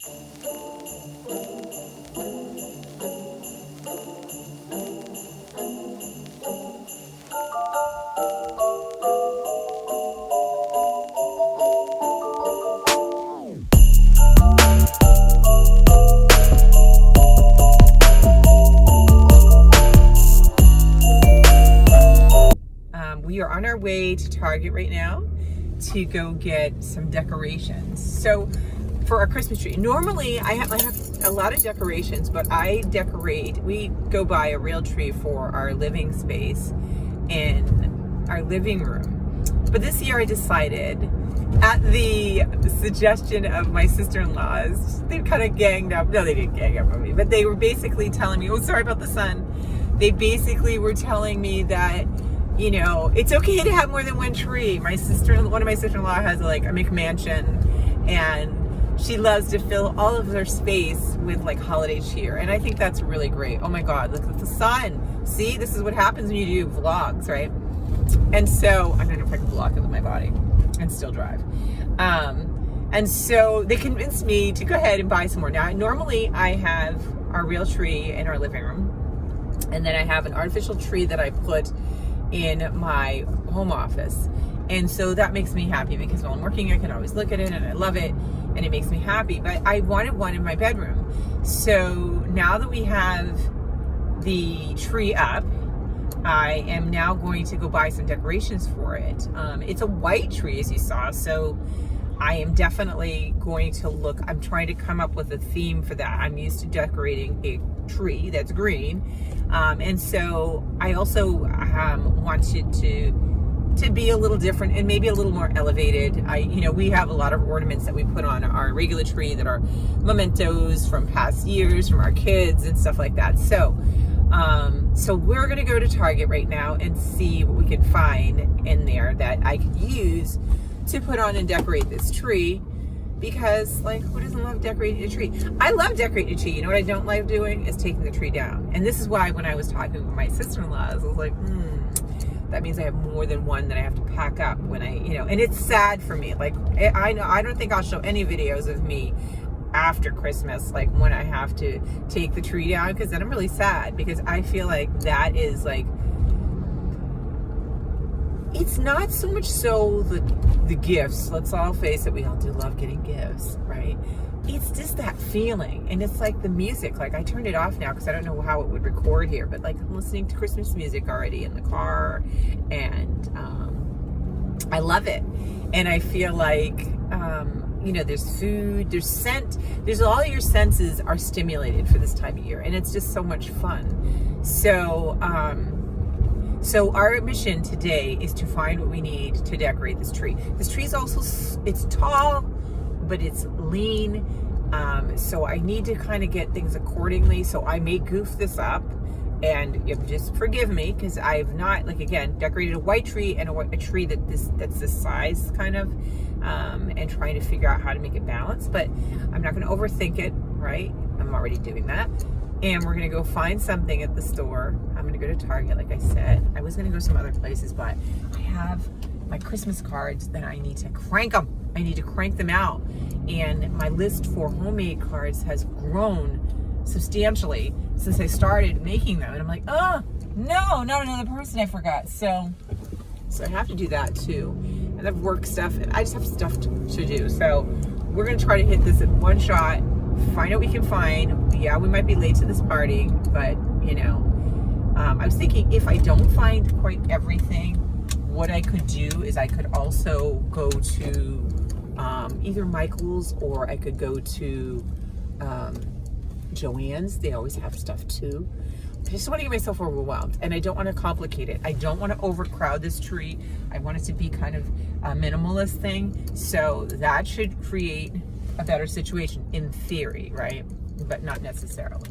We are on our way to Target right now to go get some decorations. So for our Christmas tree, normally I have a lot of decorations, but we go buy a real tree for our living space in our living room. But this year I decided, at the suggestion of my sister-in-laws, they kind of ganged up. No, they didn't gang up on me, but they were basically telling me, oh, sorry about the sun. They basically were telling me that, you know, it's okay to have more than one tree. One of my sister-in-law has a McMansion, and she loves to fill all of her space with like holiday cheer. And I think that's really great. Oh my God, look at the sun. See, this is what happens when you do vlogs, right? And so, I don't know if I can block it with my body and still drive. And so they convinced me to go ahead and buy some more. Now, normally I have our real tree in our living room, and then I have an artificial tree that I put in my home office. And so that makes me happy because while I'm working, I can always look at it and I love it and it makes me happy. But I wanted one in my bedroom. So now that we have the tree up, I am now going to go buy some decorations for it. It's a white tree, as you saw, so I am definitely going to look. I'm trying to come up with a theme for that. I'm used to decorating a tree that's green, and so I also wanted to be a little different and maybe a little more elevated. We have a lot of ornaments that we put on our regular tree that are mementos from past years, from our kids and stuff like that. So we're gonna go to Target right now and see what we can find in there that I could use to put on and decorate this tree, because who doesn't love decorating a tree? I love decorating a tree. You know what I don't like doing is taking the tree down. And this is why when I was talking with my sister-in-laws, I was like, that means I have more than one that I have to pack up when and it's sad for me. I don't think I'll show any videos of me after Christmas, when I have to take the tree down, because then I'm really sad, because I feel like that is it's not so much so the gifts. Let's all face it, we all do love getting gifts, right? It's just that feeling. And it's like the music. I turned it off now because I don't know how it would record here, but I'm listening to Christmas music already in the car, and I love it. And I feel like there's food, there's scent, there's all your senses are stimulated for this time of year, and it's just so much fun. So our mission today is to find what we need to decorate this tree. This tree is also, it's tall, but it's lean. So I need to kind of get things accordingly. So I may goof this up, and just forgive me, because I've not, again, decorated a white tree and a tree that's this size kind of, and trying to figure out how to make it balance. But I'm not going to overthink it, right? I'm already doing that. And we're going to go find something at the store. I'm going to go to Target, like I said. I was going to go some other places, but I have my Christmas cards that I need to crank them. I need to crank them out. And my list for homemade cards has grown substantially since I started making them. And I'm like, oh, no, not another person I forgot. So I have to do that too. And I have work stuff, and I just have stuff to do. So we're going to try to hit this in one shot, find out what we can find. Yeah, we might be late to this party, but I was thinking, if I don't find quite everything, what I could do is I could also go to either Michael's, or I could go to Joann's. They always have stuff too. I just want to get myself overwhelmed, and I don't want to complicate it. I don't want to overcrowd this tree. I want it to be kind of a minimalist thing. So that should create a better situation in theory, right? But not necessarily.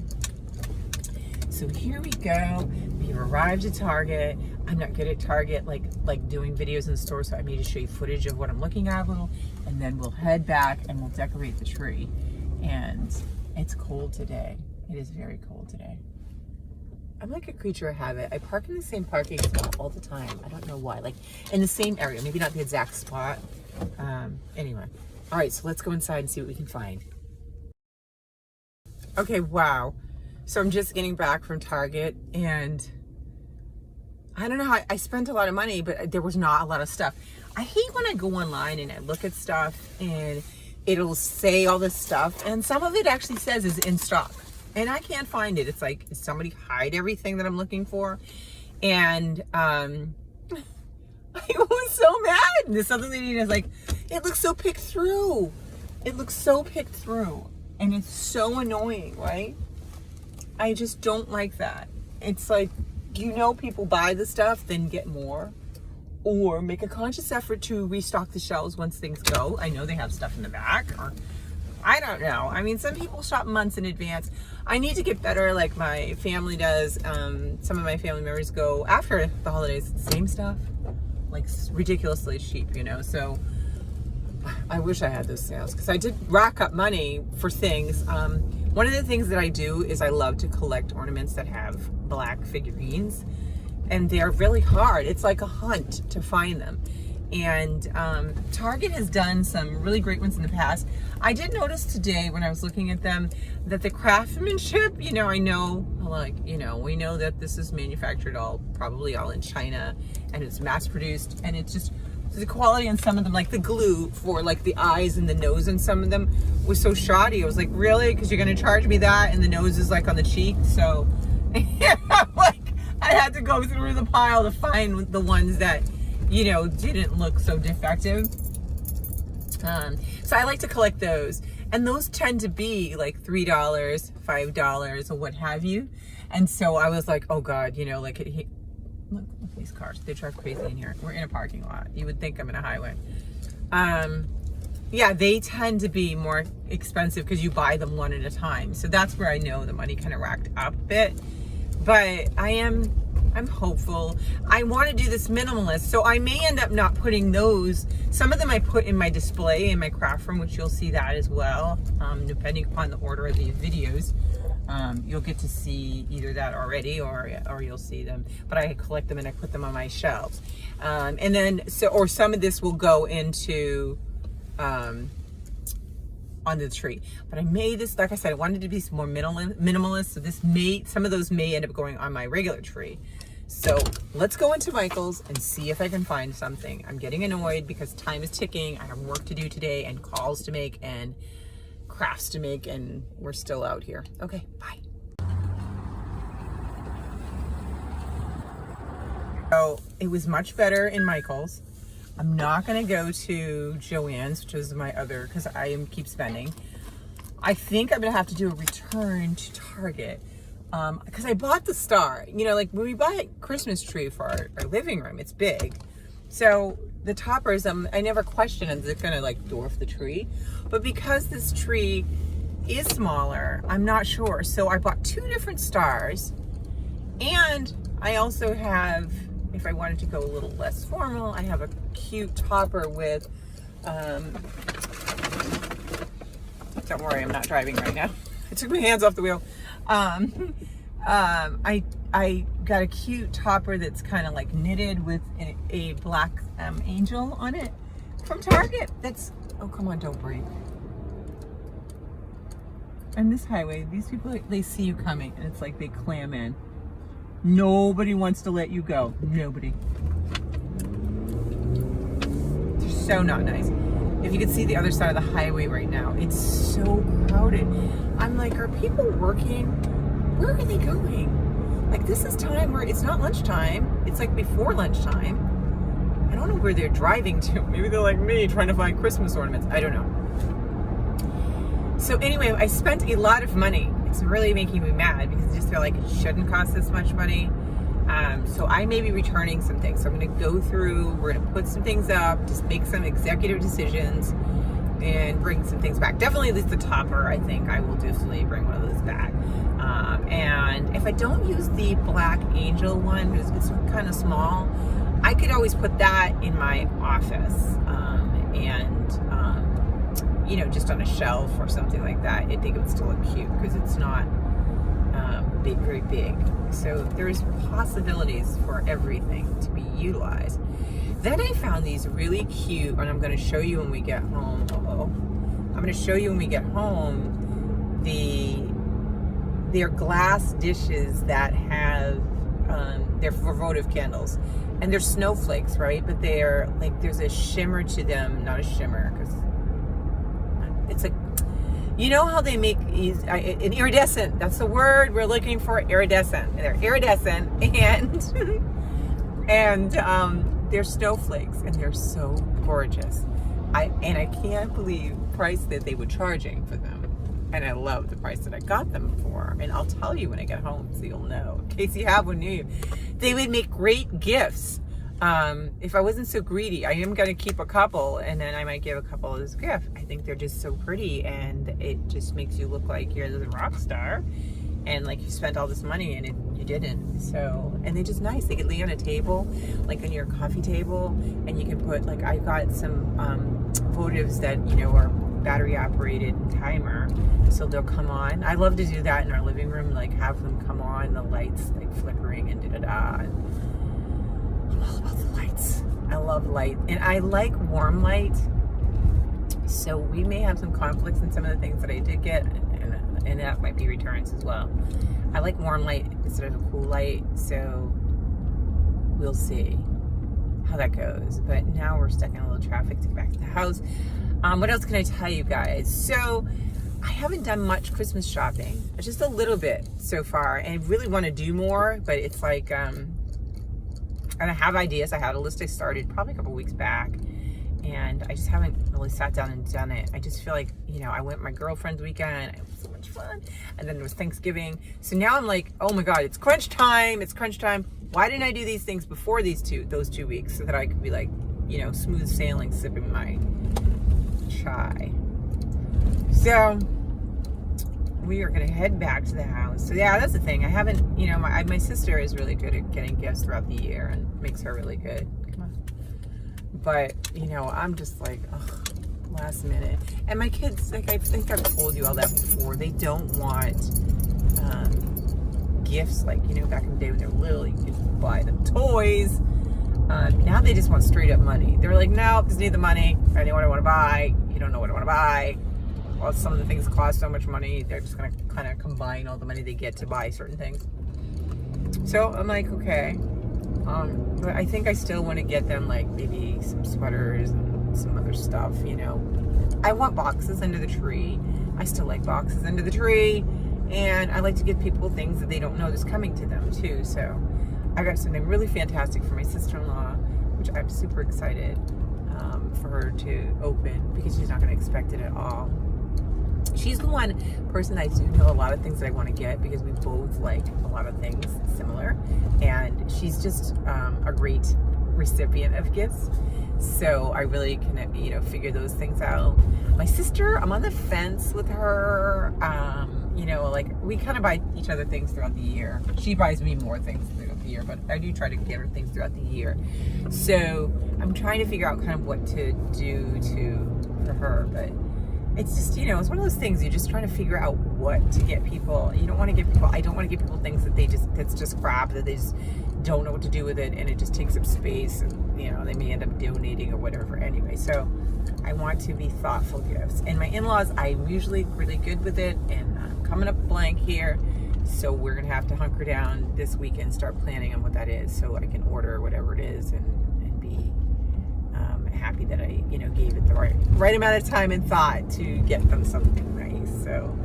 So here we go. We've arrived at Target. I'm not good at Target, like doing videos in the store, so I may just show you footage of what I'm looking at a little, and then we'll head back and we'll decorate the tree. And it's cold today. It is very cold today. I'm like a creature of habit. I park in the same parking spot all the time. I don't know why. In the same area, maybe not the exact spot. Anyway. All right, so let's go inside and see what we can find. Okay, wow. So I'm just getting back from Target, and I don't know how I spent a lot of money, but there was not a lot of stuff. I hate when I go online and I look at stuff and it'll say all this stuff, and some of it actually says is in stock, and I can't find it. It's like, did somebody hide everything that I'm looking for? And I was so mad. And this other lady is like, it looks so picked through. It looks so picked through, and it's so annoying, right? I just don't like that. It's like, people buy the stuff, then get more, or make a conscious effort to restock the shelves once things go. I know they have stuff in the back, or I don't know. I mean, some people shop months in advance. I need to get better like my family does. Some of my family members go after the holidays, same stuff, like ridiculously cheap, so I wish I had those sales, because I did rack up money for things. One of the things that I do is I love to collect ornaments that have black figurines, and they're really hard. It's like a hunt to find them. And Target has done some really great ones in the past. I did notice today when I was looking at them that the craftsmanship, I know, we know that this is manufactured probably all in China, and it's mass produced, and it's just the quality on some of them, like the glue for like the eyes and the nose and some of them was so shoddy. I was like, really? Because you're going to charge me that, and the nose is like on the cheek. So like I had to go through the pile to find the ones that, didn't look so defective. So I like to collect those, and those tend to be like $3, $5, or what have you. And so I was like, oh God, look at these cars. They drive crazy in here. We're in a parking lot. You would think I'm in a highway. Yeah, they tend to be more expensive because you buy them one at a time. So that's where I know the money kind of racked up a bit. But I'm hopeful. I want to do this minimalist, so I may end up not putting those. Some of them I put in my display in my craft room, which you'll see that as well, depending upon the order of these videos. You'll get to see either that already, or you'll see them. But I collect them and I put them on my shelves, and then or some of this will go into on the tree. But I made this, like I said, I wanted to be more minimalist. So some of those may end up going on my regular tree. So let's go into Michael's and see if I can find something. I'm getting annoyed because time is ticking. I have work to do today, and calls to make, and crafts to make, and we're still out here. Okay, bye. So it was much better in Michael's. I'm not gonna go to Joann's, which is my other, because I keep spending. I think I'm gonna have to do a return to Target, because I bought the star. Like when we buy a Christmas tree for our living room, it's big. So the toppers, I never question, is it gonna like dwarf the tree? But because this tree is smaller, I'm not sure. So I bought 2 different stars, and I also have, if I wanted to go a little less formal, I have a cute topper with, don't worry, I'm not driving right now. I took my hands off the wheel. I got a cute topper that's kind of like knitted with a black angel on it from Target. Oh, come on, don't breathe. And this highway, these people, they see you coming, and it's like they clam in. Nobody wants to let you go. Nobody. They're so not nice. If you could see the other side of the highway right now, it's so crowded. I'm like, are people working? Where are they going? Like, this is time where it's not lunchtime. It's like before lunchtime. I don't know where they're driving to. Maybe they're like me, trying to find Christmas ornaments. I don't know. So anyway, I spent a lot of money. It's really making me mad because I just feel like it shouldn't cost this much money. So I may be returning some things. So I'm going to go through, we're going to put some things up, just make some executive decisions, and bring some things back. Definitely at least the topper, I think I will definitely bring one of those back. And if I don't use the black angel one, because it's kind of small, I could always put that in my office, just on a shelf or something like that. I think it would still look cute because it's not very big. So there's possibilities for everything to be utilized. Then I found these really cute, and I'm going to show you when we get home. I'm going to show you when we get home the they're glass dishes that have, they're for votive candles. And they're snowflakes, right? But they're like, there's a shimmer to them, not a shimmer, because it's like, you know how they make an iridescent, that's the word we're looking for, iridescent. They're iridescent, and they're snowflakes, and they're so gorgeous. I can't believe the price that they were charging for them. And I love the price that I got them for. And I'll tell you when I get home so you'll know. In case you have one near you. They would make great gifts. If I wasn't so greedy, I am going to keep a couple, and then I might give a couple as a gift. I think they're just so pretty, and it just makes you look like you're the rock star. And like you spent all this money and you didn't. So, and they're just nice. They could lay on a table, like on your coffee table, and you can put, like, I got some votives that, you know, are battery operated timer, so they'll come on. I love to do that in our living room, like have them come on, the lights like flickering and da-da-da. I'm all about the lights. I love light, and I like warm light. So we may have some conflicts in some of the things that I did get, and that might be returns as well. I like warm light instead of a cool light, so we'll see how that goes. But now we're stuck in a little traffic to get back to the house. What else can I tell you guys? So I haven't done much Christmas shopping, just a little bit so far, and I really want to do more, but it's like, and I have ideas. I had a list I started probably a couple weeks back, and I just haven't really sat down and done it. I just feel like, you know, I went my girlfriend's weekend, it was so much fun, and then there was Thanksgiving. So now I'm like, oh my God, it's crunch time, it's crunch time. Why didn't I do these things before those 2 weeks, so that I could be like, you know, smooth sailing, sipping my chai. So we are gonna head back to the house. So yeah, that's the thing. I haven't, you know, my sister is really good at getting gifts throughout the year, and makes her really good. Come on. But you know, I'm just like, ugh, last minute. And my kids, like, I think I've told you all that before, they don't want gifts like, you know, back in the day when they were little, you could buy them toys. Now they just want straight up money. They're like, no, just need the money. I know what I want to buy. You don't know what I want to buy. Well, some of the things cost so much money. They're just going to kind of combine all the money they get to buy certain things. So I'm like, okay. But I think I still want to get them, like, maybe some sweaters and some other stuff, you know. I want boxes under the tree. I still like boxes under the tree. And I like to give people things that they don't know is coming to them, too. So I got something really fantastic for my sister-in-law, which I'm super excited for her to open, because she's not going to expect it at all. She's the one person I do know a lot of things that I want to get, because we both like a lot of things similar, and she's just a great recipient of gifts. So I really can, you know, figure those things out. My sister, I'm on the fence with her. You know, like, we kind of buy each other things throughout the year. She buys me more things throughout the year, but I do try to get her things throughout the year. So I'm trying to figure out kind of what to do for her, but it's just, you know, it's one of those things, you're just trying to figure out what to get people. You don't want to get people, I don't want to get people things that that's just crap, that they just don't know what to do with it, and it just takes up space, and, you know, they may end up donating or whatever. Anyway, so I want to be thoughtful gifts. And my in-laws, I'm usually really good with it, and I'm coming up blank here, so we're gonna have to hunker down this weekend, start planning on what that is, so I can order whatever it is, and be happy that I, you know, gave it the right amount of time and thought to get them something nice. So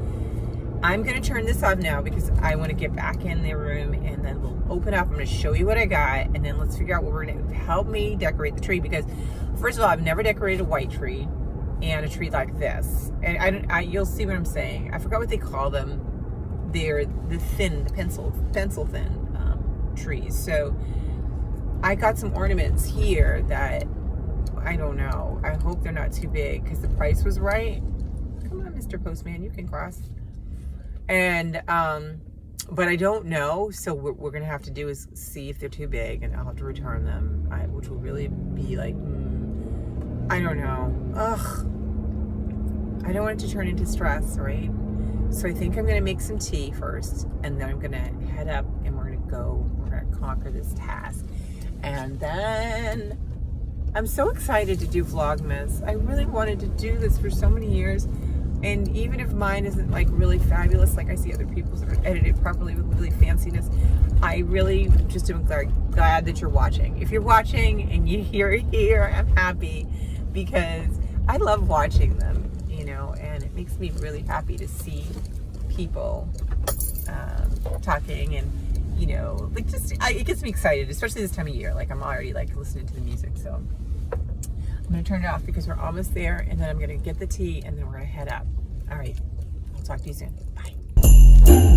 I'm gonna turn this off now, because I want to get back in the room, and then we'll open up. I'm gonna show you what I got, and then let's figure out what we're gonna help me decorate the tree, because first of all, I've never decorated a white tree and a tree like this, and you'll see what I'm saying. I forgot what they call them. They're the pencil thin trees. So I got some ornaments here that I don't know. I hope they're not too big, because the price was right. Come on, Mr. Postman, you can cross. And but I don't know, so what we're gonna have to do is see if they're too big, and I'll have to return them, which will really be like, I don't know. Ugh, I don't want it to turn into stress, right? So I think I'm gonna make some tea first, and then I'm gonna head up, and we're gonna conquer this task. And then I'm so excited to do Vlogmas. I really wanted to do this for so many years. And even if mine isn't like really fabulous, like I see other people's that are edited properly with really fanciness, I really just am glad that you're watching. If you're watching and you're here, I'm happy, because I love watching them, you know, and it makes me really happy to see people talking, and you know, like just it gets me excited, especially this time of year. Like I'm already like listening to the music, so I'm gonna turn it off because we're almost there, and then I'm gonna get the tea, and then we're gonna head up. All right, I'll talk to you soon. Bye.